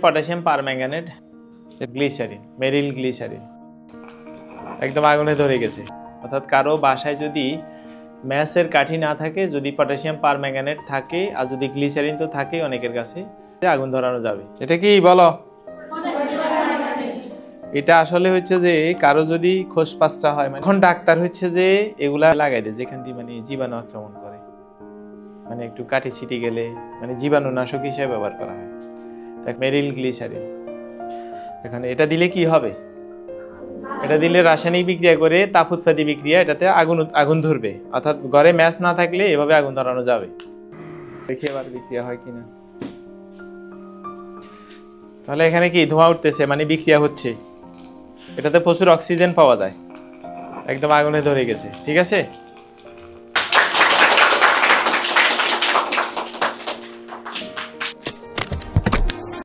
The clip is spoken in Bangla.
পটাশিয়াম পারম্যাঙ্গানেট গ্লিসারিন, মেরিল গ্লিসারিন একদম আগুনে ধরে গেছে। অর্থাৎ কারো বাসায় যদি ম্যাচের কাঠি না থাকে, যদি পটাশিয়াম পারম্যাঙ্গানেট থাকে আর যদি গ্লিসারিন তো থাকে অনেকের কাছে, আগুন ধরানো যাবে। এটা কি বলো? এটা আসলে হচ্ছে যে কারো যদি খোসপাসটা হয়, মানে এখন ডাক্তার হচ্ছে যে এগুলা লাগাই দেয় যেখান দিয়ে মানে জীবাণু আক্রমণ করে, মানে একটু কাঠি ছিটি গেলে মানে জীবাণুনাশক হিসেবে ব্যবহার করা হয়। মেরিল গ্লিসারিন। এখন এটা দিলে কি হবে? এটা দিলে রাসায়নিক বিক্রিয়া করে তাপ উৎপাদী বিক্রিয়া, এটাতে আগুন ধরবে। অর্থাৎ ঘরে ম্যাচ না থাকলে এভাবে আগুন ধরানো যাবে। দেখি এবার বিক্রিয়া হয় কিনা। তাহলে এখানে কি ধোঁয়া উঠতেছে, মানে বিক্রিয়া হচ্ছে। এটাতে প্রচুর অক্সিজেন পাওয়া যায়, একদম আগুনে ধরে গেছে। ঠিক আছে।